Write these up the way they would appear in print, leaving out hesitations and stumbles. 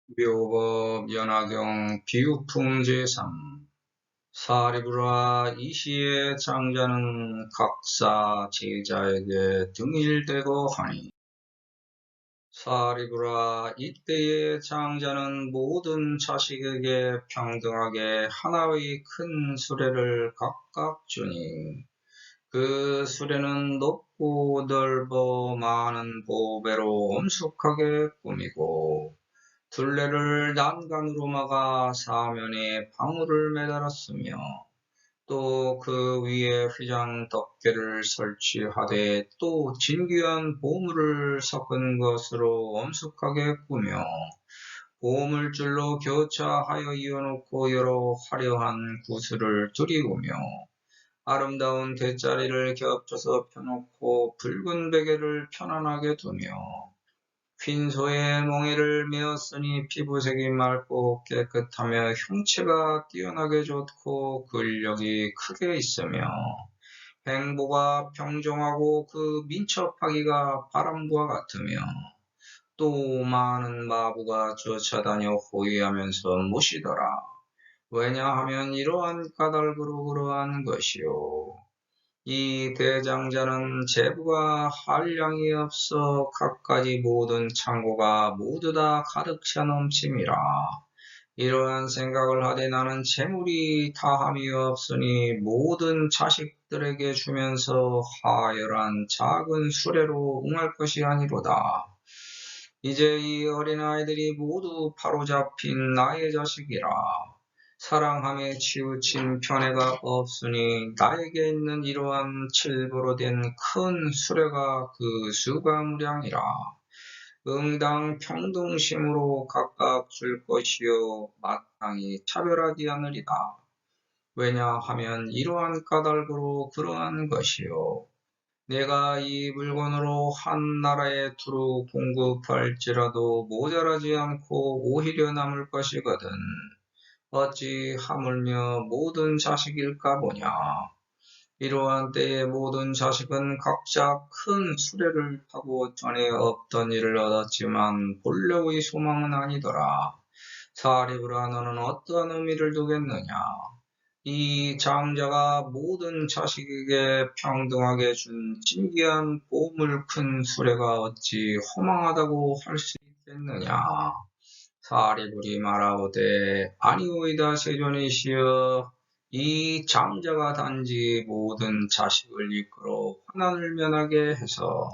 묘법 연화경 비유품 제3 사리부라 이시의 장자는 각사 제자에게 등일되고 하니 사리부라 이때의 장자는 모든 자식에게 평등하게 하나의 큰 수레를 각각 주니 그 수레는 높고 넓어 많은 보배로 엄숙하게 꾸미고 둘레를 난간으로 막아 사면에 방울을 매달았으며 또 그 위에 휘장 덮개를 설치하되 또 진귀한 보물을 섞은 것으로 엄숙하게 꾸며 보물줄로 교차하여 이어놓고 여러 화려한 구슬을 들이우며 아름다운 돗자리를 겹쳐서 펴놓고 붉은 베개를 편안하게 두며 흰소의 멍에를 메었으니 피부색이 맑고 깨끗하며 형체가 뛰어나게 좋고 근력이 크게 있으며 행보가 평정하고 그 민첩하기가 바람과 같으며 또 많은 마부가 쫓아다녀 호위하면서 모시더라. 왜냐하면 이러한 까닭으로 그러한 것이요. 이 대장자는 재부가 한량이 없어 갖가지 모든 창고가 모두 다 가득 차 넘침이라. 이러한 생각을 하되 나는 재물이 다함이 없으니 모든 자식들에게 주면서 하열한 작은 수레로 응할 것이 아니로다. 이제 이 어린아이들이 모두 바로잡힌 나의 자식이라. 사랑함에 치우친 편애가 없으니 나에게 있는 이러한 칠부로 된 큰 수레가 그 수가 무량이라. 응당 평등심으로 각각 줄 것이요 마땅히 차별하지 않으리다. 왜냐하면 이러한 까닭으로 그러한 것이요. 내가 이 물건으로 한 나라에 두루 공급할지라도 모자라지 않고 오히려 남을 것이거든. 어찌 하물며 모든 자식일까 보냐. 이러한 때에 모든 자식은 각자 큰 수레를 타고 전에 없던 일을 얻었지만 본래의 소망은 아니더라. 사리부라 너는 어떠한 의미를 두겠느냐. 이 장자가 모든 자식에게 평등하게 준 진귀한 보물 큰 수레가 어찌 허망하다고 할 수 있겠느냐. 사리불이 말하오되 아니오이다 세존이시여 이 장자가 단지 모든 자식을 이끌어 환난을 면하게 해서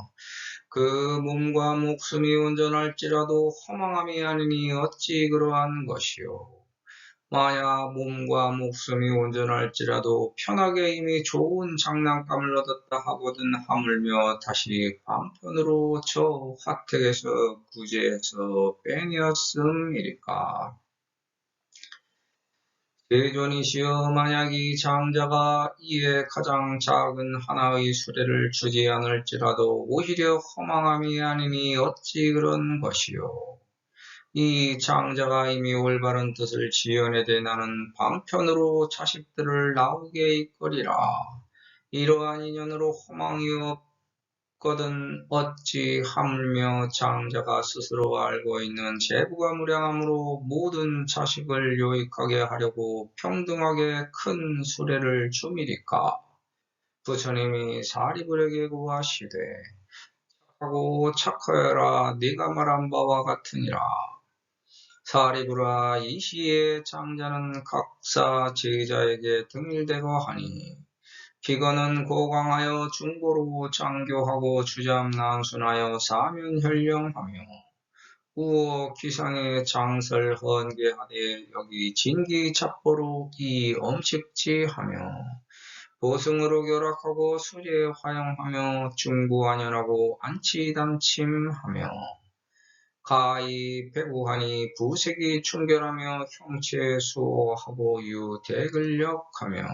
그 몸과 목숨이 온전할지라도 허망함이 아니니 어찌 그러한 것이요. 만약 몸과 목숨이 온전할지라도 편하게 이미 좋은 장난감을 얻었다 하거든 하물며 다시 방편으로 저 화택에서 구제해서 빼내었음이리까. 대존이시여 만약 이 장자가 이에 가장 작은 하나의 수레를 주지 않을지라도 오히려 허망함이 아니니 어찌 그런 것이요. 이 장자가 이미 올바른 뜻을 지어내되 나는 방편으로 자식들을 나오게 이끌이라. 이러한 인연으로 허망이 없거든 어찌 하물며 장자가 스스로 알고 있는 재부가 무량함으로 모든 자식을 유익하게 하려고 평등하게 큰 수레를 줌이리까. 부처님이 사리불에게 구하시되 착하고 착하여라 네가 말한 바와 같으니라. 사리부라 이 시에 장자는 각사 제자에게 등일되고 하니 비건은 고강하여 중고로 장교하고 주잠난순하여 사면현령하며 우어 기상에 장설 헌계하되 여기 진기착보로 이 엄식지하며 보승으로 결학하고 수리에 화영하며 중구안연하고 안치단침하며 가히 배구하니 부색이 충결하며 형체 수호하고 유대근력하며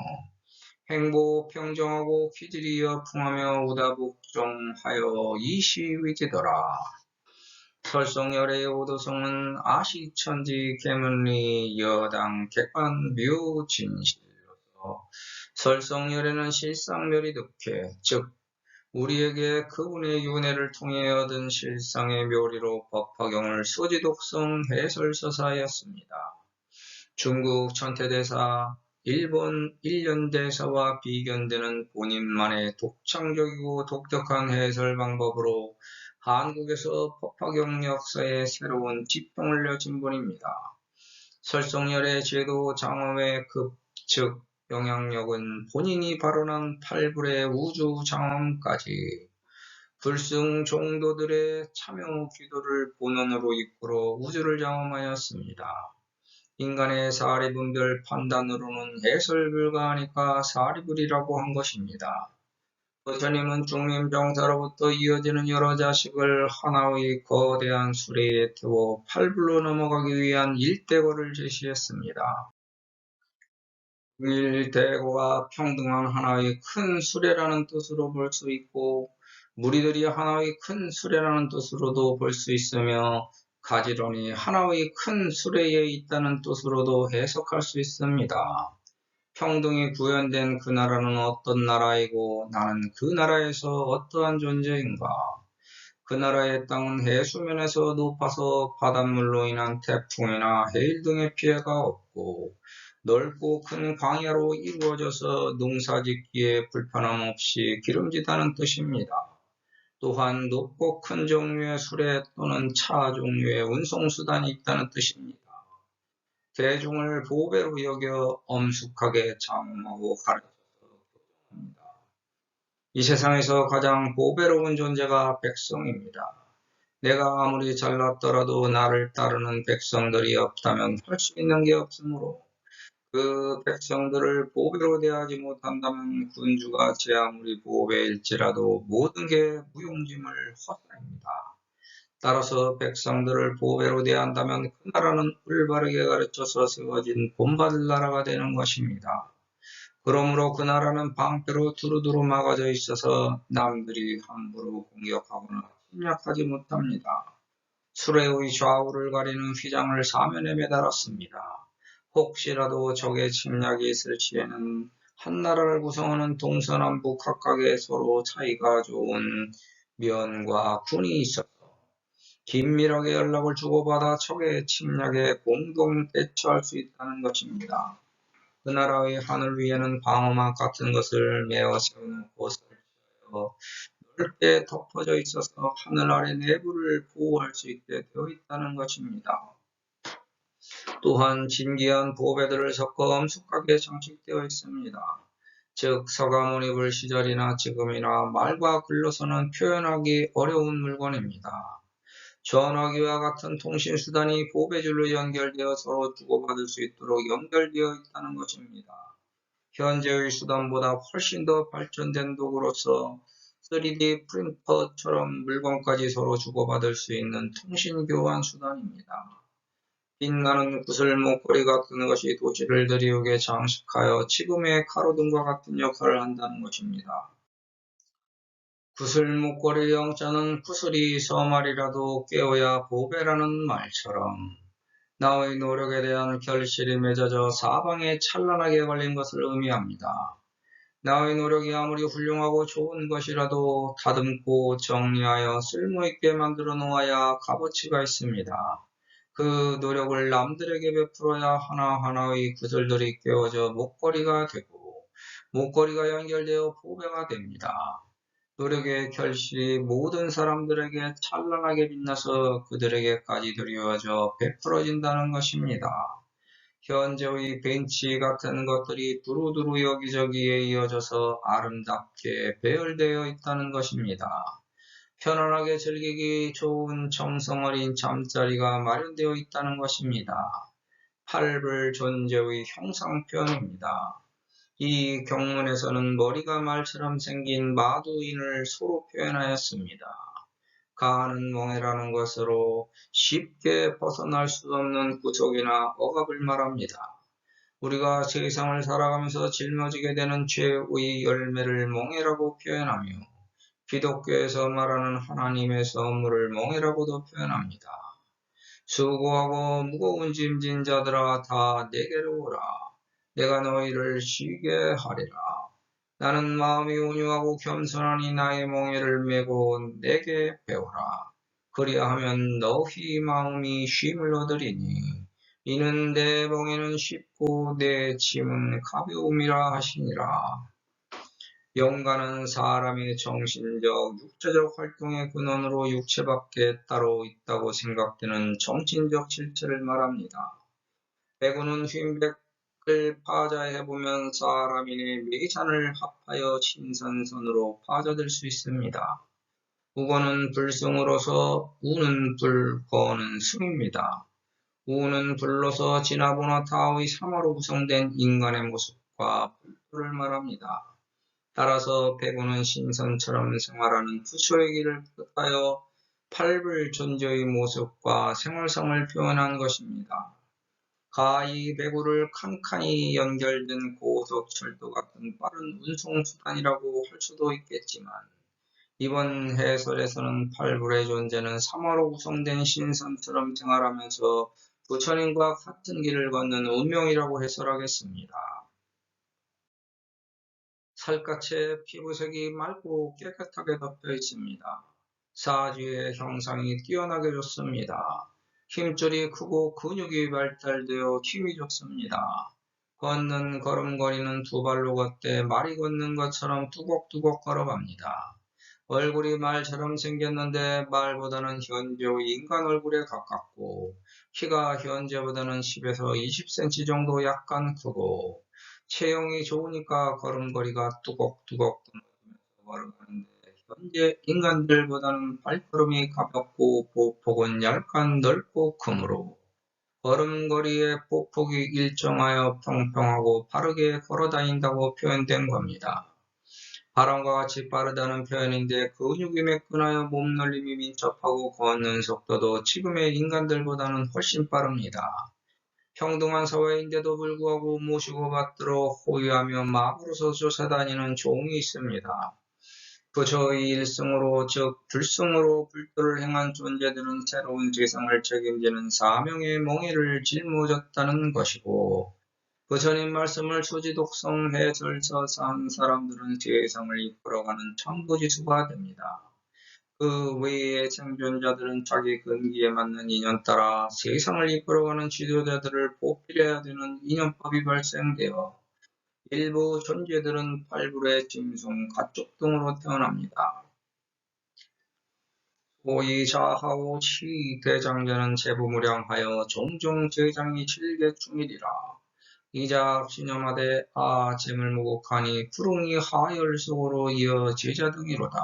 행보 평정하고 기질이 여풍하며 우다복종하여 이시위지더라. 설성열의 오도성은 아시천지 계문리 여당 객관 묘진실로서 설성열에는 실상멸이 득해 즉 우리에게 그분의 윤회를 통해 얻은 실상의 묘리로 법화경을 소지독성 해설서사였습니다. 중국 천태대사, 일본 일련대사와 비견되는 본인만의 독창적이고 독특한 해설 방법으로 한국에서 법화경 역사에 새로운 지평을 내준 분입니다. 설성열의 제도 장엄의 즉 영향력은 본인이 발언한 팔불의 우주 장엄까지 불승 종도들의 참여 기도를 본원으로 이끌어 우주를 장엄하였습니다. 인간의 사리분별 판단으로는 해설 불가하니까 사리불이라고 한 것입니다. 부처님은 중림정사로부터 이어지는 여러 자식을 하나의 거대한 수레에 태워 팔불로 넘어가기 위한 일대거를 제시했습니다. 일대거가 평등한 하나의 큰 수레라는 뜻으로 볼 수 있고 무리들이 하나의 큰 수레라는 뜻으로도 볼 수 있으며 가지런히 하나의 큰 수레에 있다는 뜻으로도 해석할 수 있습니다. 평등이 구현된 그 나라는 어떤 나라이고 나는 그 나라에서 어떠한 존재인가? 그 나라의 땅은 해수면에서 높아서 바닷물로 인한 태풍이나 해일 등의 피해가 없고 넓고 큰 광야로 이루어져서 농사짓기에 불편함 없이 기름지다는 뜻입니다. 또한 높고 큰 종류의 수레 또는 차 종류의 운송수단이 있다는 뜻입니다. 대중을 보배로 여겨 엄숙하게 장엄하고 가르쳐서 교정합니다. 이 세상에서 가장 보배로운 존재가 백성입니다. 내가 아무리 잘났더라도 나를 따르는 백성들이 없다면 할 수 있는 게 없으므로 그 백성들을 보배로 대하지 못한다면 군주가 제 아무리 보배일지라도 모든 게 무용지물 헛다입니다. 따라서 백성들을 보배로 대한다면 그 나라는 올바르게 가르쳐서 세워진 본받을 나라가 되는 것입니다. 그러므로 그 나라는 방패로 두루두루 막아져 있어서 남들이 함부로 공격하거나 침략하지 못합니다. 수레의 좌우를 가리는 휘장을 사면에 매달았습니다. 혹시라도 적의 침략이 있을 시에는 한 나라를 구성하는 동서남북 각각의 서로 차이가 좋은 면과 군이 있어서 긴밀하게 연락을 주고받아 적의 침략에 공동 대처할 수 있다는 것입니다. 그 나라의 하늘 위에는 방어막 같은 것을 메어 세워놓고 설치하여 넓게 덮어져 있어서 하늘 아래 내부를 보호할 수 있게 되어 있다는 것입니다. 또한 진귀한 보배들을 섞어 엄숙하게 장식되어 있습니다. 즉 서가모니 시절이나 지금이나 말과 글로서는 표현하기 어려운 물건입니다. 전화기와 같은 통신수단이 보배줄로 연결되어 서로 주고받을 수 있도록 연결되어 있다는 것입니다. 현재의 수단보다 훨씬 더 발전된 도구로서 3D 프린터처럼 물건까지 서로 주고받을 수 있는 통신 교환 수단입니다. 빛나는 구슬 목걸이 같은 것이 도시를 드리우게 장식하여 지금의 가로등과 같은 역할을 한다는 것입니다. 구슬 목걸이의 영자는 구슬이 서말이라도 깨어야 보배라는 말처럼 나의 노력에 대한 결실이 맺어져 사방에 찬란하게 걸린 것을 의미합니다. 나의 노력이 아무리 훌륭하고 좋은 것이라도 다듬고 정리하여 쓸모있게 만들어 놓아야 값어치가 있습니다. 그 노력을 남들에게 베풀어야 하나하나의 구슬들이 깨어져 목걸이가 되고 목걸이가 연결되어 보배가 됩니다. 노력의 결실이 모든 사람들에게 찬란하게 빛나서 그들에게까지 드리워져 베풀어진다는 것입니다. 현재의 벤치 같은 것들이 두루두루 여기저기에 이어져서 아름답게 배열되어 있다는 것입니다. 편안하게 즐기기 좋은 정성 어린 잠자리가 마련되어 있다는 것입니다. 팔불 존재의 형상표현입니다. 이 경문에서는 머리가 말처럼 생긴 마두인을 소로 표현하였습니다. 가는 멍해라는 것으로 쉽게 벗어날 수 없는 구속이나 억압을 말합니다. 우리가 세상을 살아가면서 짊어지게 되는 죄의 열매를 멍해라고 표현하며 기독교에서 말하는 하나님의 선물을 멍해라고도 표현합니다. 수고하고 무거운 짐진 자들아 다 내게로 오라. 내가 너희를 쉬게 하리라. 나는 마음이 온유하고 겸손하니 나의 멍에를 메고 내게 배우라. 그리하면 너희 마음이 쉼을 얻으리니 이는 내 멍에는 쉽고 내 짐은 가벼움이라 하시니라. 영가는 사람의 정신적, 육체적 활동의 근원으로 육체밖에 따로 있다고 생각되는 정신적 실체를 말합니다. 배구는 흰백을 파자해보면 사람인의 매산을 합하여 신선선으로 파자될 수 있습니다. 우거는 불승으로서 우는 불, 거는 승입니다. 우는 불로서 진화보나 타의 3어로 구성된 인간의 모습과 불도를 말합니다. 따라서 배구는 신선처럼 생활하는 부처의 길을 뜻하여 팔불 존재의 모습과 생활성을 표현한 것입니다. 가히 배구를 칸칸이 연결된 고속철도 같은 빠른 운송수단이라고 할 수도 있겠지만 이번 해설에서는 팔불의 존재는 3어로 구성된 신선처럼 생활하면서 부처님과 같은 길을 걷는 운명이라고 해설하겠습니다. 살갗의 피부색이 맑고 깨끗하게 덮여 있습니다. 사지의 형상이 뛰어나게 좋습니다. 힘줄이 크고 근육이 발달되어 힘이 좋습니다. 걷는 걸음걸이는 두 발로 걷되 말이 걷는 것처럼 뚜벅뚜벅 걸어갑니다. 얼굴이 말처럼 생겼는데 말보다는 현재의 인간 얼굴에 가깝고 키가 현재보다는 10에서 20cm 정도 약간 크고 체형이 좋으니까 걸음걸이가 뚜벅뚜벅 걸어가는데 현재 인간들보다는 발걸음이 가볍고 보폭은 약간 넓고 크므로 걸음걸이의 보폭이 일정하여 평평하고 빠르게 걸어다닌다고 표현된 겁니다. 바람과 같이 빠르다는 표현인데 근육이 매끈하여 몸놀림이 민첩하고 걷는 속도도 지금의 인간들보다는 훨씬 빠릅니다. 평등한 사회인데도 불구하고 모시고 받들어 호위하며 마구로서 쫓아다니는 종이 있습니다. 부처의 일승으로 즉 불승으로 불도를 행한 존재들은 새로운 세상을 책임지는 사명의 몽해를 짊어졌다는 것이고 부처님 말씀을 수지독성 해설서사 한 사람들은 세상을 이끌어가는 천부지수가 됩니다. 그 외의 생존자들은 자기 근기에 맞는 인연 따라 세상을 이끌어가는 지도자들을 보필해야 되는 인연법이 발생되어 일부 존재들은 팔불의 짐승, 가축 등으로 태어납니다. 소위 자하오 치 대장자는 재부무량하여 종종 제장이 질개충일이라. 이작 신념하되 재물무곡하니 구릉이 하열 속으로 이어 제자 등이로다.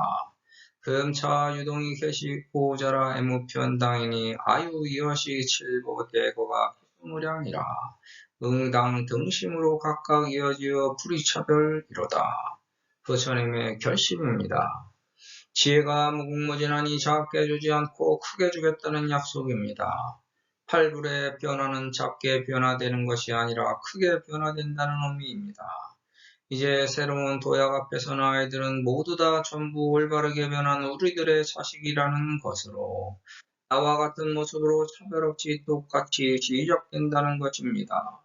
금차 유동이 계시 오자라 애무편당이니 아유 이엇이 칠보 대거가 무량이라. 응당 등심으로 각각 이어지어 불이차별이로다. 부처님의 결심입니다. 지혜가 무궁무진하니 작게 주지 않고 크게 주겠다는 약속입니다. 팔불의 변화는 작게 변화되는 것이 아니라 크게 변화된다는 의미입니다. 이제 새로운 도약 앞에서는 아이들은 모두 다 전부 올바르게 변한 우리들의 자식이라는 것으로 나와 같은 모습으로 차별 없이 똑같이 시작된다는 것입니다.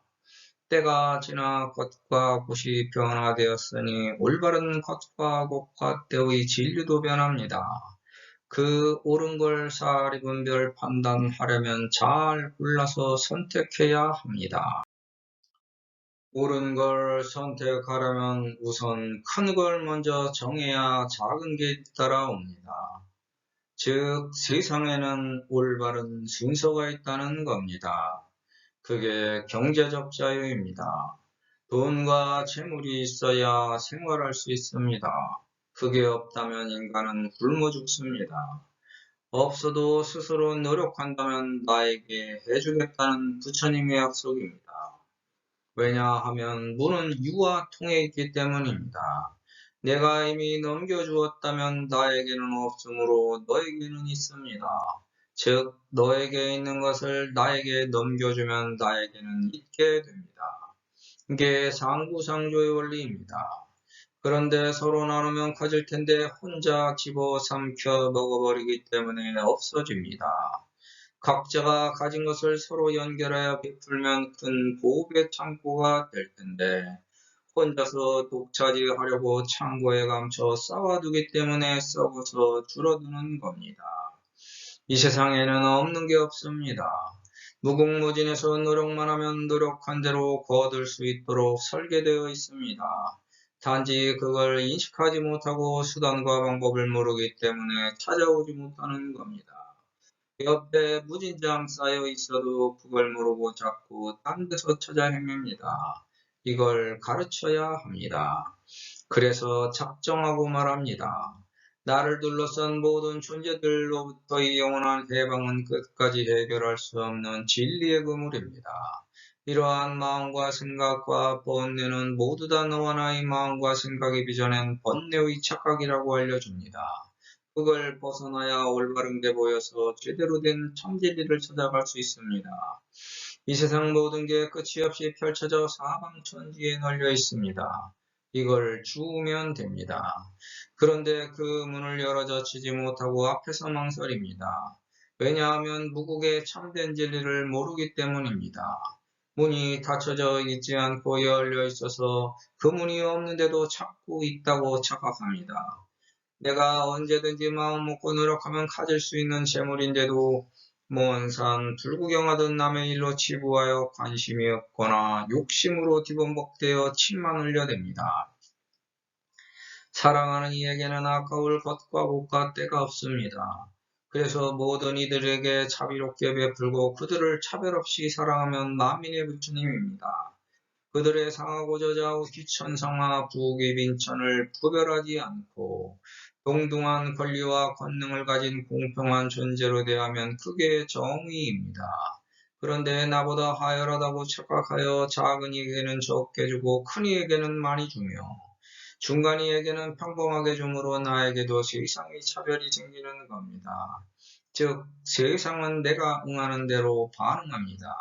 때가 지나 겉과 겉이 변화되었으니 올바른 겉과 겉과 때의 진리도 변합니다. 그 옳은 걸 사리 분별 판단하려면 잘 골라서 선택해야 합니다. 옳은 걸 선택하려면 우선 큰 걸 먼저 정해야 작은 게 따라옵니다. 즉 세상에는 올바른 순서가 있다는 겁니다. 그게 경제적 자유입니다. 돈과 재물이 있어야 생활할 수 있습니다. 그게 없다면 인간은 굶어 죽습니다. 없어도 스스로 노력한다면 나에게 해주겠다는 부처님의 약속입니다. 왜냐하면 문은 유와 통해 있기 때문입니다. 내가 이미 넘겨주었다면 나에게는 없으므로 너에게는 있습니다. 즉 너에게 있는 것을 나에게 넘겨주면 나에게는 있게 됩니다. 이게 상부상조의 원리입니다. 그런데 서로 나누면 커질 텐데 혼자 집어삼켜 먹어버리기 때문에 없어집니다. 각자가 가진 것을 서로 연결하여 베풀면 큰 보급의 창고가 될 텐데 혼자서 독차지하려고 창고에 감춰 쌓아두기 때문에 썩어서 줄어드는 겁니다. 이 세상에는 없는 게 없습니다. 무궁무진해서 노력만 하면 노력한 대로 거둘 수 있도록 설계되어 있습니다. 단지 그걸 인식하지 못하고 수단과 방법을 모르기 때문에 찾아오지 못하는 겁니다. 옆에 무진장 쌓여 있어도 그걸 모르고 자꾸 딴 데서 찾아 헤맵니다. 이걸 가르쳐야 합니다. 그래서 작정하고 말합니다. 나를 둘러싼 모든 존재들로부터의 영원한 해방은 끝까지 해결할 수 없는 진리의 그물입니다. 이러한 마음과 생각과 번뇌는 모두 다 너와 나의 마음과 생각이 빚어낸 번뇌의 착각이라고 알려줍니다. 그걸 벗어나야 올바른 게 보여서 제대로 된 참진리를 찾아갈 수 있습니다. 이 세상 모든 게 끝이 없이 펼쳐져 사방천지에 널려 있습니다. 이걸 주우면 됩니다. 그런데 그 문을 열어젖히지 못하고 앞에서 망설입니다. 왜냐하면 무국의 참된 진리를 모르기 때문입니다. 문이 닫혀져 있지 않고 열려 있어서 그 문이 없는데도 찾고 있다고 착각합니다. 내가 언제든지 마음 먹고 노력하면 가질 수 있는 재물인데도 먼 산 불구경하던 남의 일로 치부하여 관심이 없거나 욕심으로 뒤범벅되어 침만 흘려댑니다. 사랑하는 이에게는 아까울 것과 곳과 때가 없습니다. 그래서 모든 이들에게 자비롭게 베풀고 그들을 차별 없이 사랑하면 만민의 부처님입니다. 그들의 상하고저 좌우기천성하 부귀빈천을 구별하지 않고 동등한 권리와 권능을 가진 공평한 존재로 대하면 그게 정의입니다. 그런데 나보다 하열하다고 착각하여 작은 이에게는 적게 주고 큰 이에게는 많이 주며 중간 이에게는 평범하게 주므로 나에게도 세상의 차별이 생기는 겁니다. 즉 세상은 내가 응하는 대로 반응합니다.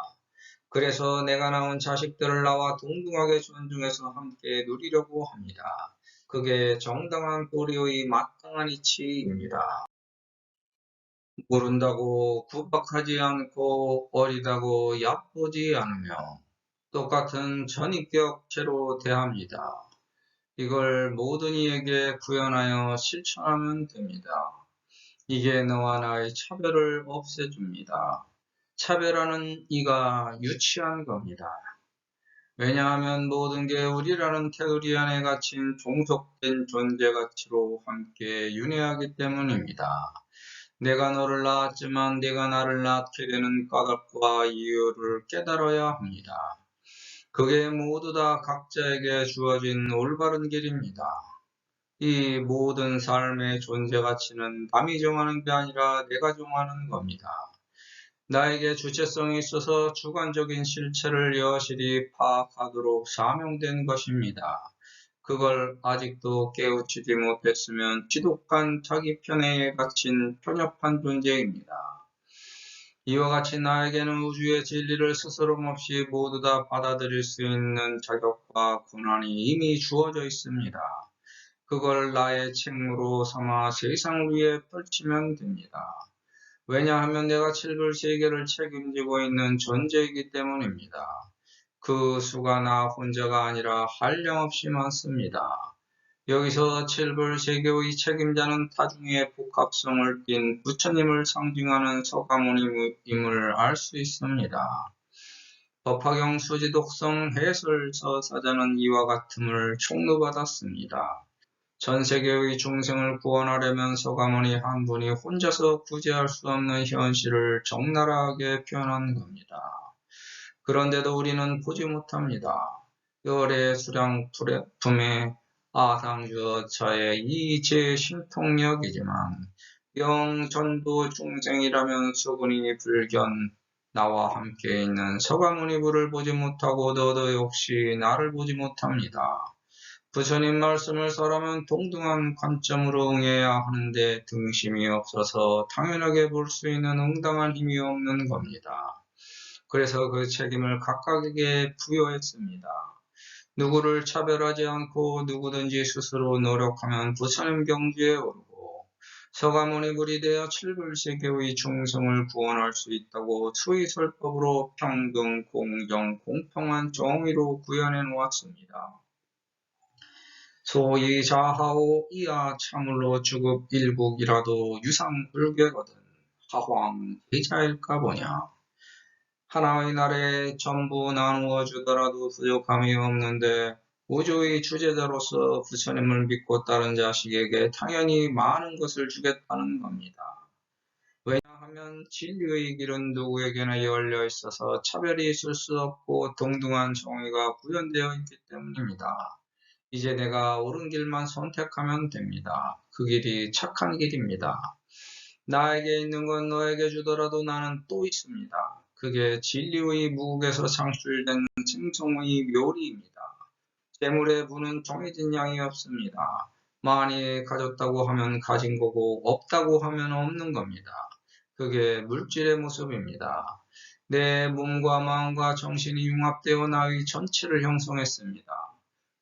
그래서 내가 낳은 자식들을 나와 동등하게 존중해서 함께 누리려고 합니다. 그게 정당한 도리의 마땅한 이치입니다. 모른다고 구박하지 않고 어리다고 얕보지 않으며 똑같은 전인격체로 대합니다. 이걸 모든 이에게 구현하여 실천하면 됩니다. 이게 너와 나의 차별을 없애줍니다. 차별하는 이가 유치한 겁니다. 왜냐하면 모든 게 우리라는 테두리 안에 갇힌 종속된 존재 가치로 함께 윤회하기 때문입니다. 내가 너를 낳았지만 네가 나를 낳게 되는 까닭과 이유를 깨달아야 합니다. 그게 모두 다 각자에게 주어진 올바른 길입니다. 이 모든 삶의 존재 가치는 남이 정하는 게 아니라 내가 정하는 겁니다. 나에게 주체성이 있어서 주관적인 실체를 여실히 파악하도록 사명된 것입니다. 그걸 아직도 깨우치지 못했으면 지독한 자기 편애에 갇힌 편협한 존재입니다. 이와 같이 나에게는 우주의 진리를 스스럼 없이 모두 다 받아들일 수 있는 자격과 권한이 이미 주어져 있습니다. 그걸 나의 책무로 삼아 세상 위에 펼치면 됩니다. 왜냐하면 내가 7불세계를 책임지고 있는 존재이기 때문입니다. 그 수가 나 혼자가 아니라 한량없이 많습니다. 여기서 7불세계의 책임자는 타중의 복합성을 띤 부처님을 상징하는 서가모니임을 알 수 있습니다. 법화경 수지독성 해설서 사자는 이와 같음을 총루받았습니다. 전 세계의 중생을 구원하려면 서가모니 한 분이 혼자서 구제할 수 없는 현실을 적나라하게 표현한 겁니다. 그런데도 우리는 보지 못합니다. 열의 수량 품에 아상주어차의 이 제신통력이지만 영전도 중생이라면 수군이 불견 나와 함께 있는 서가모니 부를 보지 못하고 너도 역시 나를 보지 못합니다. 부처님 말씀을 설하면 동등한 관점으로 응해야 하는데 등심이 없어서 당연하게 볼 수 있는 응당한 힘이 없는 겁니다. 그래서 그 책임을 각각에게 부여했습니다. 누구를 차별하지 않고 누구든지 스스로 노력하면 부처님 경지에 오르고 서가모니 불이 되어 7불세계의 중생을 구원할 수 있다고 수의설법으로 평등, 공정, 공평한 정의로 구현해 놓았습니다. 소위 자하오 이하 참으로 주급 일국이라도 유상불괴거든 하황 대자일까 보냐. 하나의 나라에 전부 나누어 주더라도 부족함이 없는데 우주의 주제자로서 부처님을 믿고 따른 자식에게 당연히 많은 것을 주겠다는 겁니다. 왜냐하면 진리의 길은 누구에게나 열려 있어서 차별이 있을 수 없고 동등한 정의가 구현되어 있기 때문입니다. 이제 내가 옳은 길만 선택하면 됩니다. 그 길이 착한 길입니다. 나에게 있는 건 너에게 주더라도 나는 또 있습니다. 그게 진리의 무국에서 창출된 생성의 묘리입니다. 재물의 부는 정해진 양이 없습니다. 많이 가졌다고 하면 가진 거고 없다고 하면 없는 겁니다. 그게 물질의 모습입니다. 내 몸과 마음과 정신이 융합되어 나의 전체를 형성했습니다.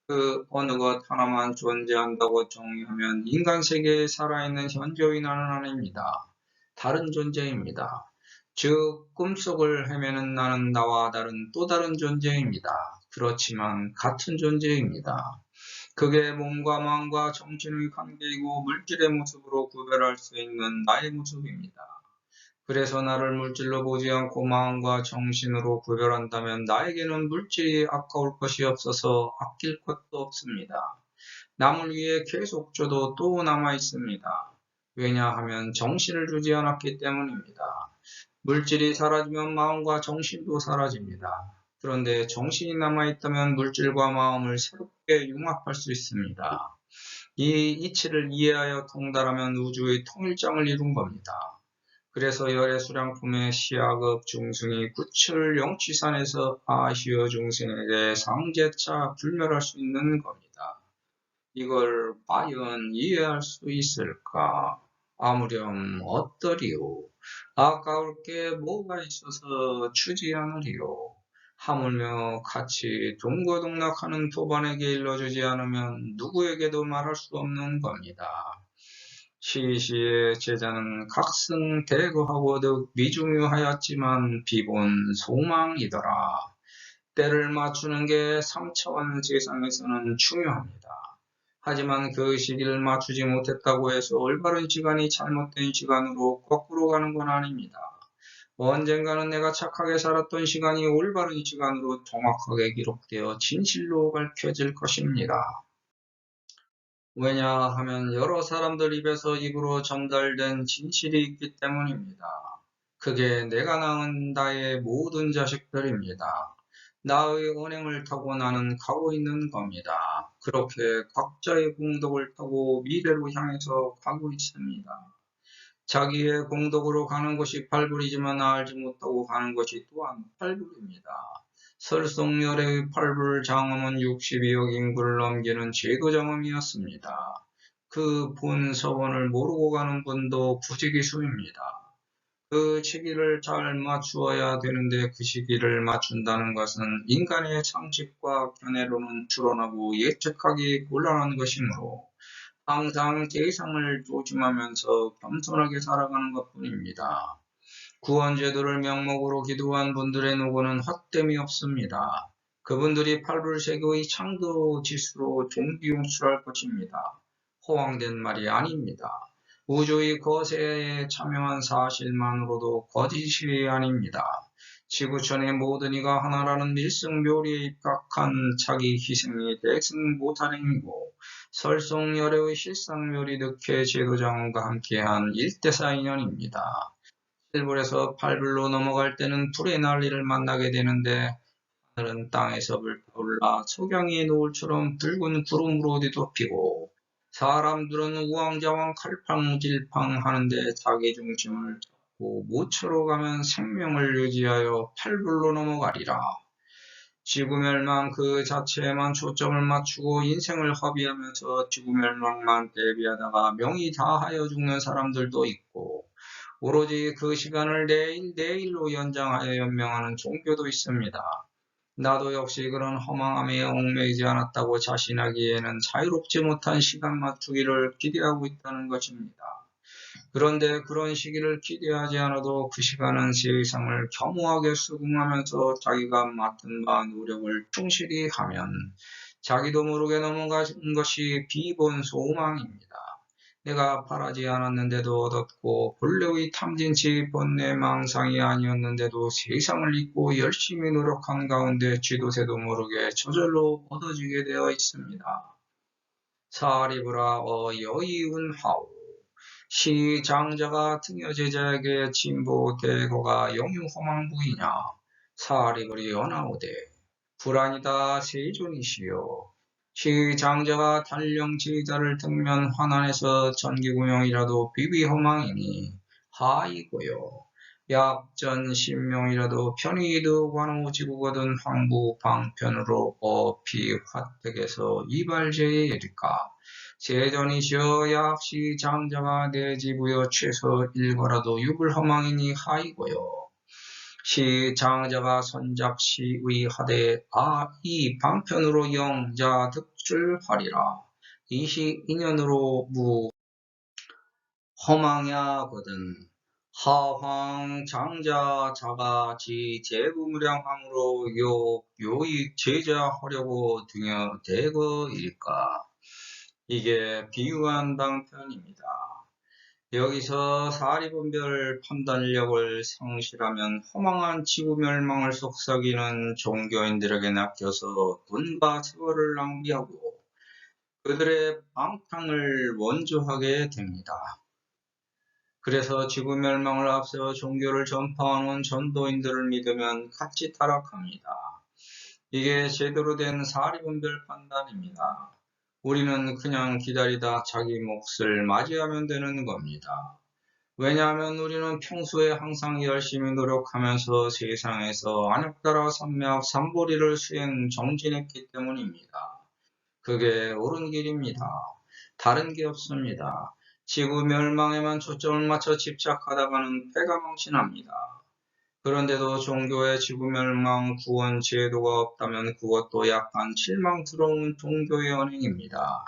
그 어느 것 하나만 존재한다고 정의하면 인간 세계에 살아있는 현저히 나는 아닙니다. 다른 존재입니다. 즉 꿈속을 헤매는 나는 나와 다른 또 다른 존재입니다. 그렇지만 같은 존재입니다. 그게 몸과 마음과 정신의 관계이고 물질의 모습으로 구별할 수 있는 나의 모습입니다. 그래서 나를 물질로 보지 않고 마음과 정신으로 구별한다면 나에게는 물질이 아까울 것이 없어서 아낄 것도 없습니다. 남을 위해 계속 줘도 또 남아 있습니다. 왜냐하면 정신을 주지 않았기 때문입니다. 물질이 사라지면 마음과 정신도 사라집니다. 그런데 정신이 남아있다면 물질과 마음을 새롭게 융합할 수 있습니다. 이 이치를 이해하여 통달하면 우주의 통일장을 이룬 겁니다. 그래서 열애 수량품의 시아급 중승이 구출 영취산에서 아시어 중생에게 상제차 불멸할 수 있는 겁니다. 이걸 과연 이해할 수 있을까? 아무렴 어떠리요? 아까울 게 뭐가 있어서 주지 않으리요? 하물며 같이 동거동락하는 도반에게 일러주지 않으면 누구에게도 말할 수 없는 겁니다. 시시의 제자는 각승대거하고도 미중유하였지만 비본 소망이더라. 때를 맞추는 게 3차원 세상에서는 중요합니다. 하지만 그 시기를 맞추지 못했다고 해서 올바른 시간이 잘못된 시간으로 거꾸로 가는 건 아닙니다. 언젠가는 내가 착하게 살았던 시간이 올바른 시간으로 정확하게 기록되어 진실로 밝혀질 것입니다. 왜냐하면 여러 사람들 입에서 입으로 전달된 진실이 있기 때문입니다. 그게 내가 낳은 나의 모든 자식들입니다. 나의 언행을 타고 나는 가고 있는 겁니다. 그렇게 각자의 공덕을 타고 미래로 향해서 가고 있습니다. 자기의 공덕으로 가는 것이 팔불이지만 알지 못하고 가는 것이 또한 팔불입니다. 설송열의 팔불 장엄은 62억 인구를 넘기는 제도장엄이었습니다. 그 본서원을 모르고 가는 분도 부지기수입니다. 그 시기를 잘 맞추어야 되는데 그 시기를 맞춘다는 것은 인간의 상식과 견해로는 드러나고 예측하기 곤란한 것이므로 항상 대상을 조심하면서 겸손하게 살아가는 것뿐입니다. 구원제도를 명목으로 기도한 분들의 노고는 헛됨이 없습니다. 그분들이 팔불세교의 창조지수로 존귀용출할 것입니다. 허황된 말이 아닙니다. 우주의 거세에 참여한 사실만으로도 거짓이 아닙니다. 지구촌의 모든 이가 하나라는 밀승묘리에 입각한 자기 희생이 대승보살행이고 설송열애의 실상묘리 득회 제도장과 함께한 1대4 인연입니다. 7불에서 8불로 넘어갈 때는 불의 난리를 만나게 되는데 하늘은 땅에서 불타올라 소경이 노을처럼 붉은 구름으로 뒤덮이고 사람들은 우왕좌왕 칼팡질팡 하는데 자기 중심을 잡고 모처로 가면 생명을 유지하여 8불로 넘어가리라. 지구멸망 그 자체에만 초점을 맞추고 인생을 허비하면서 지구멸망만 대비하다가 명이 다하여 죽는 사람들도 있고 오로지 그 시간을 내일로 연장하여 연명하는 종교도 있습니다. 나도 역시 그런 허망함에 얽매이지 않았다고 자신하기에는 자유롭지 못한 시간 맞추기를 기대하고 있다는 것입니다. 그런데 그런 시기를 기대하지 않아도 그 시간은 세상을 겸허하게 수긍하면서 자기가 맡은 바 노력을 충실히 하면 자기도 모르게 넘어간 것이 비본 소망입니다. 내가 바라지 않았는데도 얻었고 본래의 탐진치 번뇌 망상이 아니었는데도 세상을 잊고 열심히 노력한 가운데 쥐도새도 모르게 저절로 얻어지게 되어 있습니다. 사리브라 여이운하오. 시장자가 등여 제자에게 진보 대거가 영유허망부이냐. 사리브리 연하오되 불안이다 세존이시여. 시장자가 달령 제자를 등면 환한해서 전기구명이라도 비비허망이니 하이고요. 약전 신명이라도 편의이득 완호지구거든 황부 방편으로 어피 화택에서 이발제에 이를까. 세전이시여 약시 장자가 내지부여 최소 일거라도 유불허망이니 하이고요. 시 장자가 선작시의 하되 이 방편으로 영자 득출하리라. 이시 인연으로 무 허망야거든. 하황 장자 자가 지 재부무량함으로 요익 제자하려고 등여 대거일까. 이게 비유한 방편입니다. 여기서 사리분별 판단력을 상실하면 허망한 지구멸망을 속삭이는 종교인들에게 낚여서 돈과 세월을 낭비하고 그들의 방탕을 원조하게 됩니다. 그래서 지구멸망을 앞세워 종교를 전파하는 전도인들을 믿으면 같이 타락합니다. 이게 제대로 된 사리분별 판단입니다. 우리는 그냥 기다리다 자기 몫을 맞이하면 되는 겁니다. 왜냐하면 우리는 평소에 항상 열심히 노력하면서 세상에서 안역따라 선명 삼보리를 수행 정진했기 때문입니다. 그게 옳은 길입니다. 다른 게 없습니다. 지구 멸망에만 초점을 맞춰 집착하다가는 패가 망신합니다. 그런데도 종교의 지구멸망 구원 제도가 없다면 그것도 약간 실망스러운 종교의 언행입니다.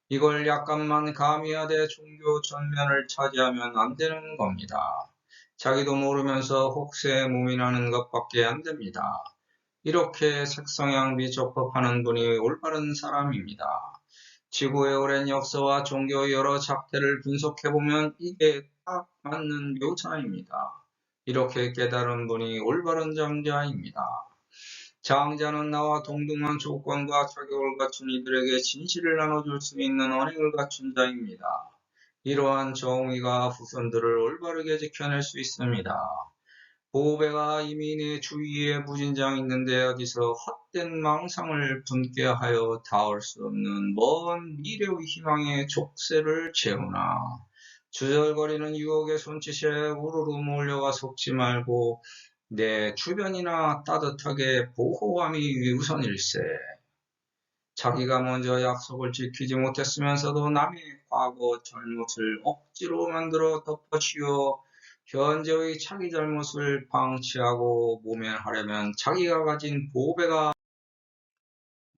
이걸 약간만 가미하되 종교 전면을 차지하면 안 되는 겁니다. 자기도 모르면서 혹세 무민하는 것밖에 안 됩니다. 이렇게 색성향 미적법하는 분이 올바른 사람입니다. 지구의 오랜 역사와 종교의 여러 작태를 분석해보면 이게 딱 맞는 묘사입니다. 이렇게 깨달은 분이 올바른 장자입니다. 장자는 나와 동등한 조건과 자격을 갖춘 이들에게 진실을 나눠줄 수 있는 언행을 갖춘 자입니다. 이러한 정의가 후손들을 올바르게 지켜낼 수 있습니다. 보배가 이미 내 주위에 무진장 있는데 어디서 헛된 망상을 분께 하여 닿을 수 없는 먼 미래의 희망의 족쇄를 채우나. 주절거리는 유혹의 손짓에 우르르 몰려가 속지 말고 내 주변이나 따뜻하게 보호함이 우선일세. 자기가 먼저 약속을 지키지 못했으면서도 남의 과거 잘못을 억지로 만들어 덮어씌워 현재의 자기 잘못을 방치하고 모면하려면 자기가 가진 보배가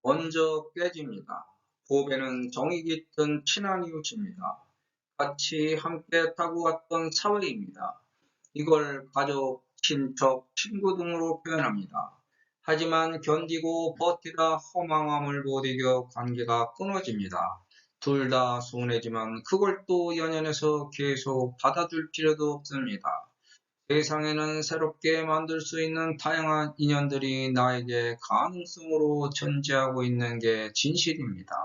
먼저 깨집니다. 보배는 정이 깃든 친한 이웃입니다. 같이 함께 타고 왔던 사회입니다. 이걸 가족, 친척, 친구 등으로 표현합니다. 하지만 견디고 버티다 허망함을 못 이겨 관계가 끊어집니다. 둘 다 손해지만 그걸 또 연연해서 계속 받아줄 필요도 없습니다. 세상에는 새롭게 만들 수 있는 다양한 인연들이 나에게 가능성으로 존재하고 있는 게 진실입니다.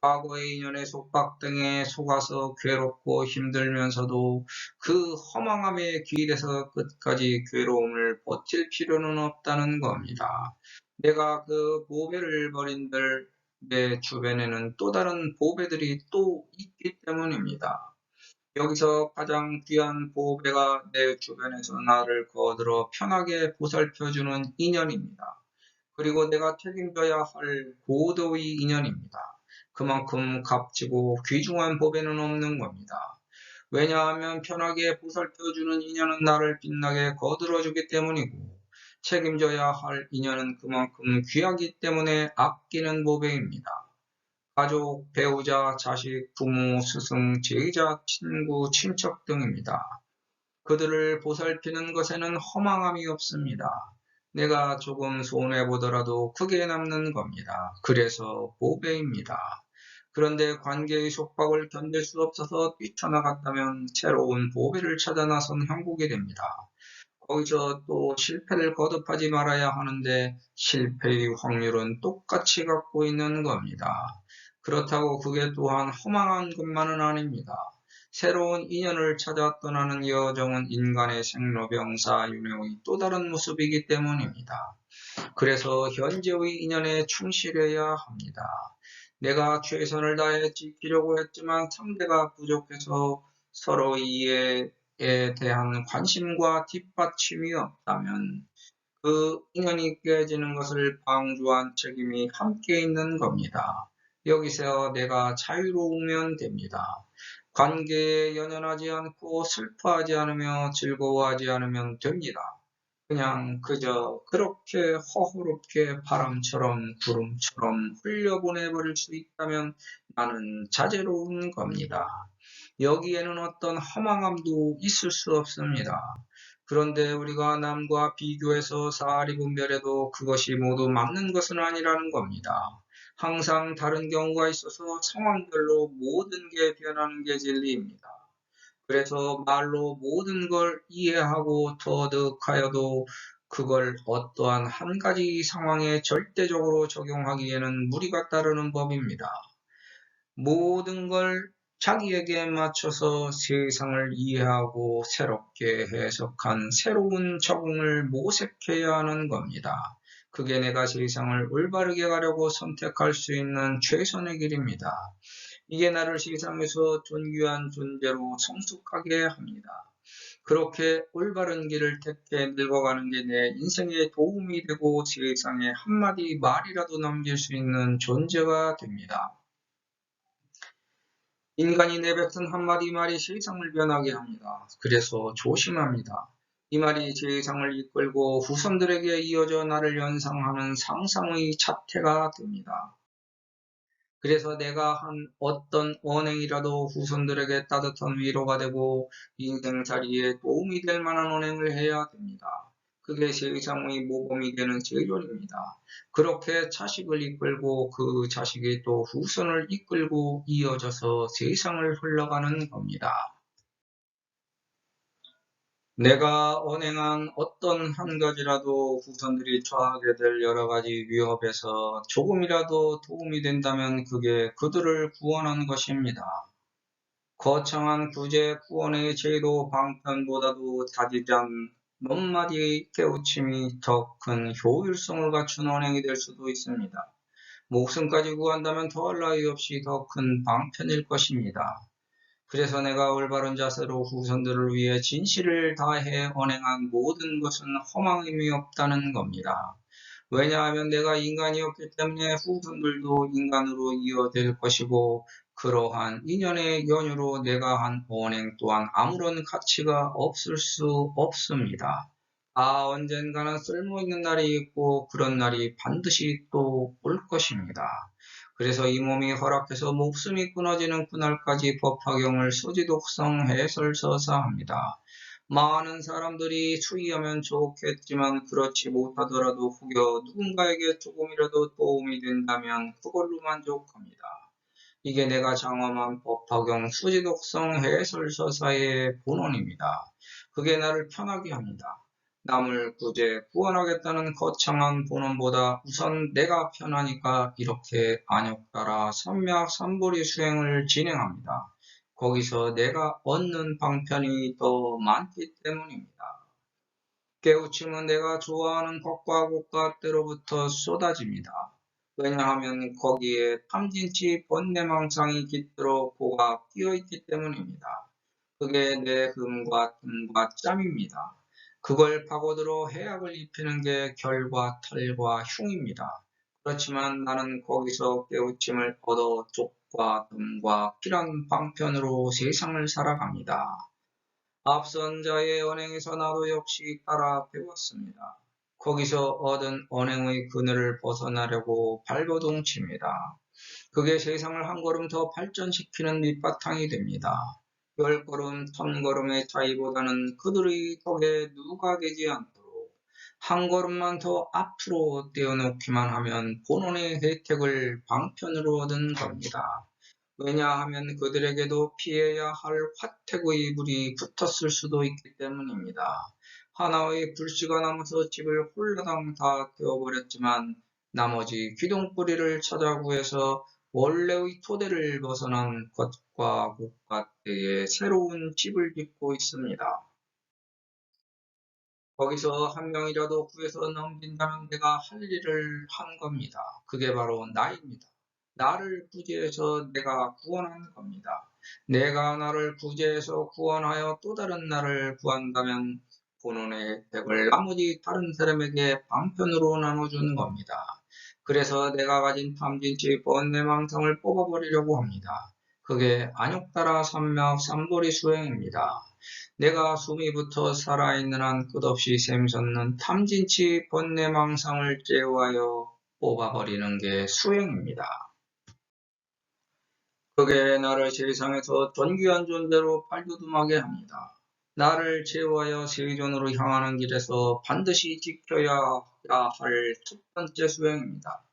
과거의 인연의 속박 등에 속아서 괴롭고 힘들면서도 그 허망함에 기대서 끝까지 괴로움을 버틸 필요는 없다는 겁니다. 내가 그 보배를 버린들 내 주변에는 또 다른 보배들이 또 있기 때문입니다. 여기서 가장 귀한 보배가 내 주변에서 나를 거들어 편하게 보살펴주는 인연입니다. 그리고 내가 책임져야 할 고도의 인연입니다. 그만큼 값지고 귀중한 보배는 없는 겁니다. 왜냐하면 편하게 보살펴주는 인연은 나를 빛나게 거들어주기 때문이고 책임져야 할 인연은 그만큼 귀하기 때문에 아끼는 보배입니다. 가족, 배우자, 자식, 부모, 스승, 제자, 친구, 친척 등입니다. 그들을 보살피는 것에는 허망함이 없습니다. 내가 조금 손해보더라도 크게 남는 겁니다. 그래서 보배입니다. 그런데 관계의 속박을 견딜 수 없어서 뛰쳐나갔다면 새로운 보배를 찾아 나선 형국이 됩니다. 거기서 또 실패를 거듭하지 말아야 하는데 실패의 확률은 똑같이 갖고 있는 겁니다. 그렇다고 그게 또한 허망한 것만은 아닙니다. 새로운 인연을 찾아 떠나는 여정은 인간의 생로병사 윤회의 또 다른 모습이기 때문입니다. 그래서 현재의 인연에 충실해야 합니다. 내가 최선을 다해 지키려고 했지만 상대가 부족해서 서로 이해에 대한 관심과 뒷받침이 없다면 그 인연이 깨지는 것을 방조한 책임이 함께 있는 겁니다. 여기서 내가 자유로우면 됩니다. 관계에 연연하지 않고 슬퍼하지 않으며 즐거워하지 않으면 됩니다. 그냥 그저 그렇게 허허롭게 바람처럼 구름처럼 흘려보내버릴 수 있다면 나는 자제로운 겁니다. 여기에는 어떤 허망함도 있을 수 없습니다. 그런데 우리가 남과 비교해서 사리 분별해도 그것이 모두 맞는 것은 아니라는 겁니다. 항상 다른 경우가 있어서 상황별로 모든 게 변하는 게 진리입니다. 그래서 말로 모든 걸 이해하고 터득하여도 그걸 어떠한 한 가지 상황에 절대적으로 적용하기에는 무리가 따르는 법입니다. 모든 걸 자기에게 맞춰서 세상을 이해하고 새롭게 해석한 새로운 적응을 모색해야 하는 겁니다. 그게 내가 세상을 올바르게 가려고 선택할 수 있는 최선의 길입니다. 이게 나를 세상에서 존귀한 존재로 성숙하게 합니다. 그렇게 올바른 길을 택해 늙어가는 게 내 인생에 도움이 되고 세상에 한마디 말이라도 남길 수 있는 존재가 됩니다. 인간이 내뱉은 한마디 말이 세상을 변하게 합니다. 그래서 조심합니다. 이 말이 세상을 이끌고 후손들에게 이어져 나를 연상하는 상상의 자태가 됩니다. 그래서 내가 한 어떤 언행이라도 후손들에게 따뜻한 위로가 되고 인생살이에 도움이 될 만한 언행을 해야 됩니다. 그게 세상의 모범이 되는 제존입니다. 그렇게 자식을 이끌고 그 자식이 또 후손을 이끌고 이어져서 세상을 흘러가는 겁니다. 내가 언행한 어떤 한 가지라도 후손들이 처하게 될 여러 가지 위협에서 조금이라도 도움이 된다면 그게 그들을 구원한 것입니다. 거창한 구제 구원의 제도 방편보다도 다지장 몇 마디의 깨우침이 더 큰 효율성을 갖춘 언행이 될 수도 있습니다. 목숨까지 구한다면 더할 나위 없이 더 큰 방편일 것입니다. 그래서 내가 올바른 자세로 후손들을 위해 진실을 다해 언행한 모든 것은 허망임이 없다는 겁니다. 왜냐하면 내가 인간이었기 때문에 후손들도 인간으로 이어질 것이고 그러한 인연의 연유로 내가 한 언행 또한 아무런 가치가 없을 수 없습니다. 언젠가는 쓸모있는 날이 있고 그런 날이 반드시 또 올 것입니다. 그래서 이 몸이 허락해서 목숨이 끊어지는 그날까지 법화경을 소지독성 해설서사합니다. 많은 사람들이 수의하면 좋겠지만 그렇지 못하더라도 혹여 누군가에게 조금이라도 도움이 된다면 그걸로 만족합니다. 이게 내가 장엄한 법화경 수지독성 해설서사의 본원입니다. 그게 나를 편하게 합니다. 남을 구제 구원하겠다는 거창한 본원보다 우선 내가 편하니까 이렇게 안욕 따라 삼맥삼보리 수행을 진행합니다. 거기서 내가 얻는 방편이 더 많기 때문입니다. 깨우침은 내가 좋아하는 것과 곳과 때로부터 쏟아집니다. 왜냐하면 거기에 탐진치 번뇌망상이 깃들어 보가 끼어있기 때문입니다. 그게 내 흠과 틈과 짬입니다. 그걸 파고들어 해악을 입히는 게 결과 털과 흉입니다. 그렇지만 나는 거기서 깨우침을 얻어 쪽과 뜸과 피란 방편으로 세상을 살아갑니다. 앞선 자의 언행에서 나도 역시 따라 배웠습니다. 거기서 얻은 언행의 그늘을 벗어나려고 발버둥칩니다. 그게 세상을 한 걸음 더 발전시키는 밑바탕이 됩니다. 10걸음, 1000걸음의 차이보다는 그들의 덕에 누가 되지 않도록 한 걸음만 더 앞으로 떼어놓기만 하면 본원의 혜택을 방편으로 얻은 겁니다. 왜냐하면 그들에게도 피해야 할 화택의 불이 붙었을 수도 있기 때문입니다. 하나의 불씨가 남아서 집을 홀라당 다 태워버렸지만 나머지 기둥뿌리를 찾아 구해서 원래의 토대를 벗어난 겉과 곳과때에 새로운 집을 짓고 있습니다. 거기서 한 명이라도 구해서 넘긴다면 내가 할 일을 한 겁니다. 그게 바로 나입니다. 나를 구제해서 내가 구원한 겁니다. 내가 나를 구제해서 구원하여 또 다른 나를 구한다면 본원의 혜택을 나머지 다른 사람에게 방편으로 나눠주는 겁니다. 그래서 내가 가진 탐진치 번뇌망상을 뽑아버리려고 합니다. 그게 안욕따라 삼맥 삼보리 수행입니다. 내가 숨이 붙어 살아있는 한 끝없이 샘솟는 탐진치 번뇌망상을 제어하여 뽑아버리는 게 수행입니다. 그게 나를 세상에서 존귀한 존재로 발돋움하게 합니다. 나를 제어하여 세존으로 향하는 길에서 반드시 지켜야 할 첫 번째 수행입니다.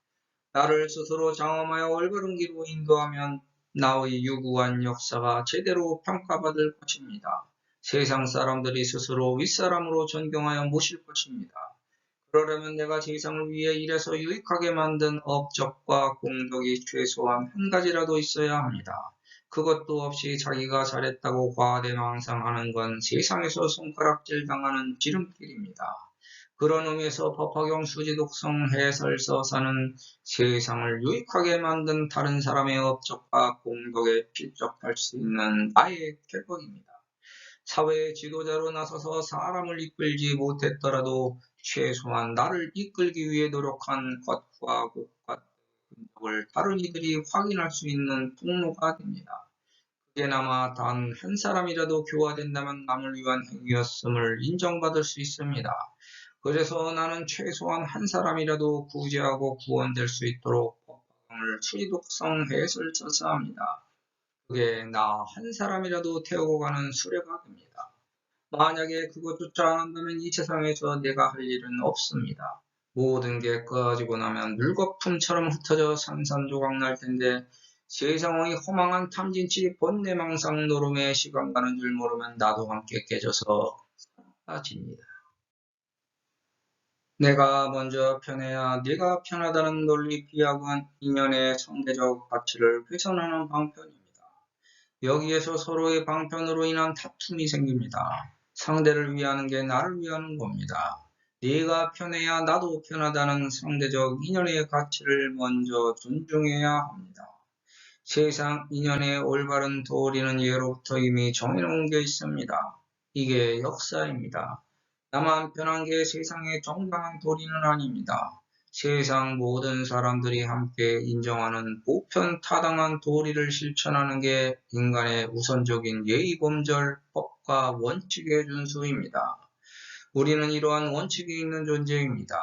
나를 스스로 장엄하여 올바른 길로 인도하면 나의 유구한 역사가 제대로 평가받을 것입니다. 세상 사람들이 스스로 윗사람으로 존경하여 모실 것입니다. 그러려면 내가 세상을 위해 일해서 유익하게 만든 업적과 공덕이 최소한 한 가지라도 있어야 합니다. 그것도 없이 자기가 잘했다고 과대망상하는 건 세상에서 손가락질 당하는 지름길입니다. 그런 의미에서 법화경 수지독성 해설서사는 세상을 유익하게 만든 다른 사람의 업적과 공덕에 필적할 수 있는 나의 결박입니다. 사회의 지도자로 나서서 사람을 이끌지 못했더라도 최소한 나를 이끌기 위해 노력한 것과 곳과 흔적을 다른 이들이 확인할 수 있는 통로가 됩니다. 그게나마 단 한 사람이라도 교화된다면 남을 위한 행위였음을 인정받을 수 있습니다. 그래서 나는 최소한 한 사람이라도 구제하고 구원될 수 있도록 법화경을 수지독성 해설서사 합니다. 그게 나 한 사람이라도 태우고 가는 수레가 됩니다. 만약에 그것조차 안 한다면 이 세상에서 내가 할 일은 없습니다. 모든 게 꺼지고 나면 물거품처럼 흩어져 산산조각 날 텐데 세상의 허망한 탐진치 번뇌망상 노름에 시간 가는 줄 모르면 나도 함께 깨져서 사라집니다. 내가 먼저 편해야 네가 편하다는 논리 비약은 인연의 상대적 가치를 훼손하는 방편입니다. 여기에서 서로의 방편으로 인한 다툼이 생깁니다. 상대를 위하는 게 나를 위하는 겁니다. 네가 편해야 나도 편하다는 상대적 인연의 가치를 먼저 존중해야 합니다. 세상 인연의 올바른 도리는 예로부터 이미 정해놓은 게 있습니다. 이게 역사입니다. 나만 편한 게 세상의 정당한 도리는 아닙니다. 세상 모든 사람들이 함께 인정하는 보편타당한 도리를 실천하는 게 인간의 우선적인 예의범절, 법과 원칙의 준수입니다. 우리는 이러한 원칙이 있는 존재입니다.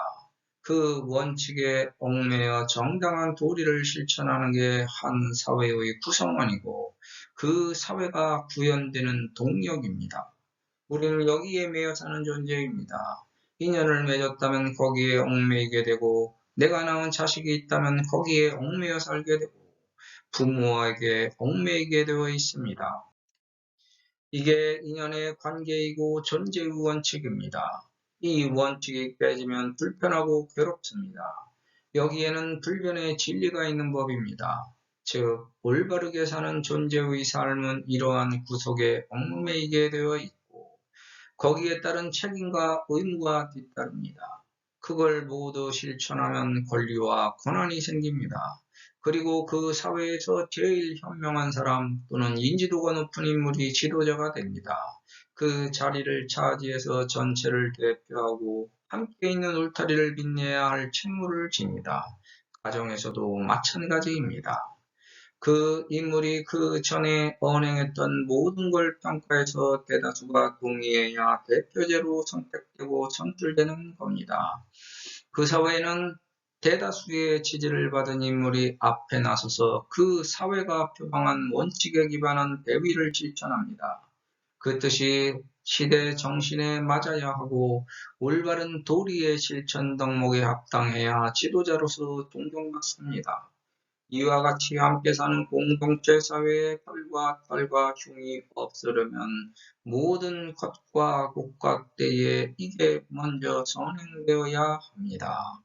그 원칙에 얽매여 정당한 도리를 실천하는 게 한 사회의 구성원이고 그 사회가 구현되는 동력입니다. 우리는 여기에 매여 사는 존재입니다. 인연을 맺었다면 거기에 얽매이게 되고 내가 낳은 자식이 있다면 거기에 얽매여 살게 되고 부모에게 얽매이게 되어 있습니다. 이게 인연의 관계이고 존재의 원칙입니다. 이 원칙이 깨지면 불편하고 괴롭습니다. 여기에는 불변의 진리가 있는 법입니다. 즉, 올바르게 사는 존재의 삶은 이러한 구속에 얽매이게 되어 있고 거기에 따른 책임과 의무가 뒤따릅니다. 그걸 모두 실천하면 권리와 권한이 생깁니다. 그리고 그 사회에서 제일 현명한 사람 또는 인지도가 높은 인물이 지도자가 됩니다. 그 자리를 차지해서 전체를 대표하고 함께 있는 울타리를 빛내야 할 책무를 집니다. 가정에서도 마찬가지입니다. 그 인물이 그 전에 언행했던 모든 걸 평가해서 대다수가 동의해야 대표제로 선택되고 선출되는 겁니다. 그 사회에는 대다수의 지지를 받은 인물이 앞에 나서서 그 사회가 표방한 원칙에 기반한 대위를 실천합니다. 그 뜻이 시대 정신에 맞아야 하고 올바른 도리의 실천 덕목에 합당해야 지도자로서 존경받습니다. 이와 같이 함께 사는 공동체 사회의 혈과 흉이 없으려면 모든 것과 국가때에 이게 먼저 선행되어야 합니다.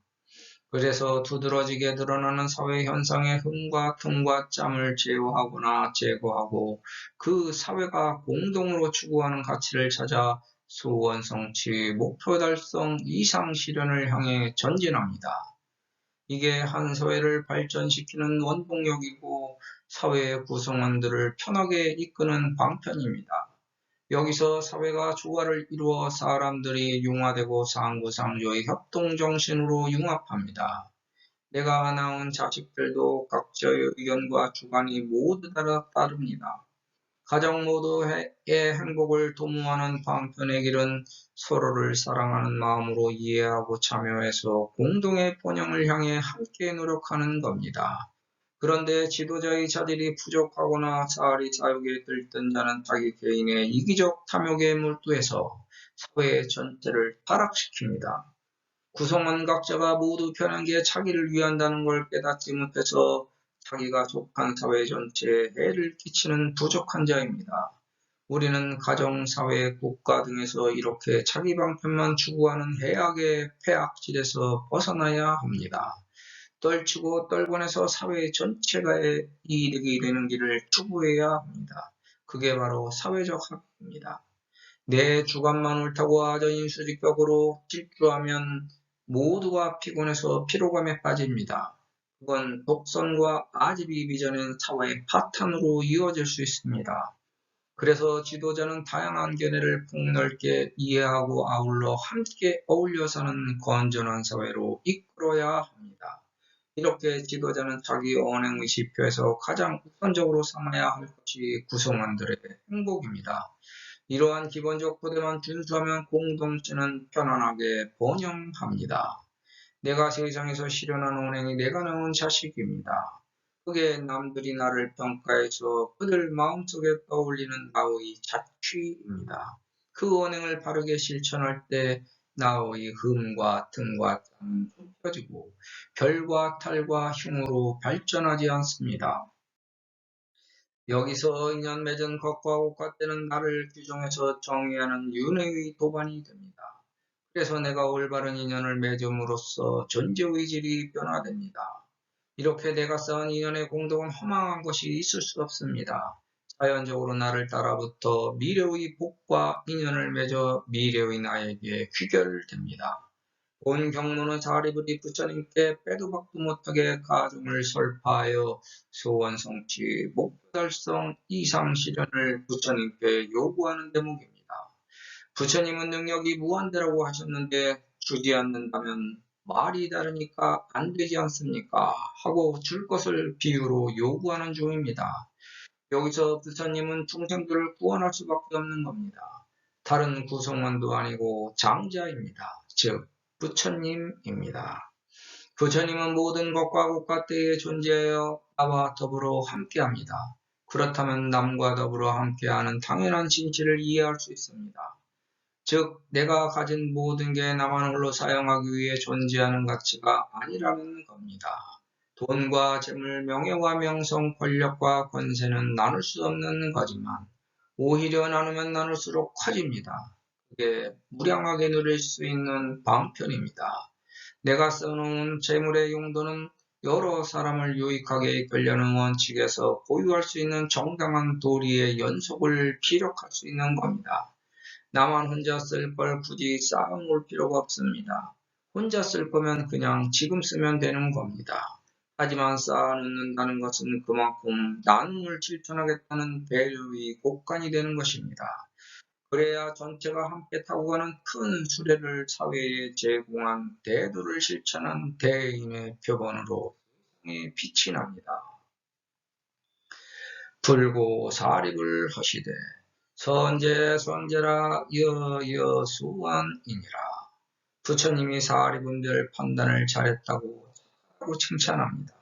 그래서 두드러지게 드러나는 사회 현상의 흠과 틈과 짬을 제어하거나 제거하고 그 사회가 공동으로 추구하는 가치를 찾아 소원 성취, 목표 달성, 이상 실현을 향해 전진합니다. 이게 한 사회를 발전시키는 원동력이고 사회의 구성원들을 편하게 이끄는 방편입니다. 여기서 사회가 조화를 이루어 사람들이 융화되고 상부상조의 협동정신으로 융합합니다. 내가 낳은 자식들도 각자의 의견과 주관이 모두 다릅니다. 가정 모두의 행복을 도모하는 방편의 길은 서로를 사랑하는 마음으로 이해하고 참여해서 공동의 번영을 향해 함께 노력하는 겁니다. 그런데 지도자의 자질이 부족하거나 사활이 사욕에 들뜬 자는 자기 개인의 이기적 탐욕에 몰두해서 사회 전체를 타락시킵니다. 구성원 각자가 모두 편하게 자기를 위한다는 걸 깨닫지 못해서 자기가 속한 사회 전체에 해를 끼치는 부족한 자입니다. 우리는 가정, 사회, 국가 등에서 이렇게 자기 방편만 추구하는 해악의 폐악질에서 벗어나야 합니다. 떨치고 떨궈내서 사회 전체가 이익이 되는 길을 추구해야 합니다. 그게 바로 사회적 합입니다. 내 주관만 옳다고 아전인수직격으로 질주하면 모두가 피곤해서 피로감에 빠집니다. 그건 독선과 아집이 빚어낸 사회의 파탄으로 이어질 수 있습니다. 그래서 지도자는 다양한 견해를 폭넓게 이해하고 아울러 함께 어울려 사는 건전한 사회로 이끌어야 합니다. 이렇게 지도자는 자기 언행의 지표에서 가장 우선적으로 삼아야 할 것이 구성원들의 행복입니다. 이러한 기본적 토대만 준수하면 공동체는 편안하게 번영합니다. 내가 세상에서 실현한 언행이 내가 낳은 자식입니다. 그게 남들이 나를 평가해서 그들 마음속에 떠올리는 나의 자취입니다. 그 언행을 바르게 실천할 때 나의 흠과 틈과 짬은 좁혀지고 별과 탈과 흉으로 발전하지 않습니다. 여기서 인연 맺은 것과 옷과 때는 나를 규정해서 정의하는 윤회의 도반이 됩니다. 그래서 내가 올바른 인연을 맺음으로써 존재의 질이 변화됩니다. 이렇게 내가 쌓은 인연의 공덕은 허망한 것이 있을 수 없습니다. 자연적으로 나를 따라붙어 미래의 복과 인연을 맺어 미래의 나에게 귀결됩니다. 온 경로는 사리부리 부처님께 빼도 박도 못하게 가정을 설파하여 소원 성취, 목표 달성, 이상 실현을 부처님께 요구하는 대목입니다. 부처님은 능력이 무한대라고 하셨는데 주지 않는다면 말이 다르니까 안 되지 않습니까? 하고 줄 것을 비유로 요구하는 중입니다. 여기서 부처님은 중생들을 구원할 수밖에 없는 겁니다. 다른 구성원도 아니고 장자입니다. 즉 부처님입니다. 부처님은 모든 것과 국가 때에 존재하여 나와 더불어 함께합니다. 그렇다면 남과 더불어 함께하는 당연한 진실을 이해할 수 있습니다. 즉 내가 가진 모든 게 나만 홀로 사용하기 위해 존재하는 가치가 아니라는 겁니다. 돈과 재물, 명예와 명성, 권력과 권세는 나눌 수 없는 거지만 오히려 나누면 나눌수록 커집니다. 그게 무량하게 누릴 수 있는 방편입니다. 내가 써놓은 재물의 용도는 여러 사람을 유익하게 이끌려는 원칙에서 보유할 수 있는 정당한 도리의 연속을 기록할 수 있는 겁니다. 나만 혼자 쓸 걸 굳이 쌓아놓을 필요가 없습니다. 혼자 쓸 거면 그냥 지금 쓰면 되는 겁니다. 하지만 쌓아놓는다는 것은 그만큼 나눔을 실천하겠다는 배려의 곡간이 되는 것입니다. 그래야 전체가 함께 타고 가는 큰 수레를 사회에 제공한 대도를 실천한 대인의 표본으로 세상에 빛이 납니다. 불고 사립을 하시되 선제 선제라 여여수완이니라. 부처님이 사리분별 판단을 잘했다고 칭찬합니다.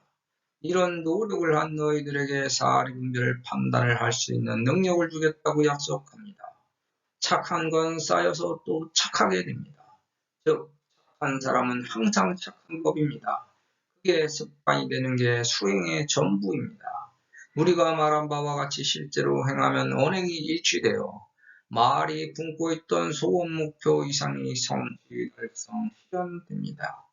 이런 노력을 한 너희들에게 사리분별 판단을 할 수 있는 능력을 주겠다고 약속합니다. 착한 건 쌓여서 또 착하게 됩니다. 즉, 착한 사람은 항상 착한 법입니다. 그게 습관이 되는 게 수행의 전부입니다. 우리가 말한 바와 같이 실제로 행하면 언행이 일치되어 말이 품고 있던 소원 목표 이상의 성취 달성 실현됩니다.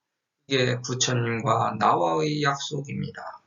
이게 부처님과 나와의 약속입니다.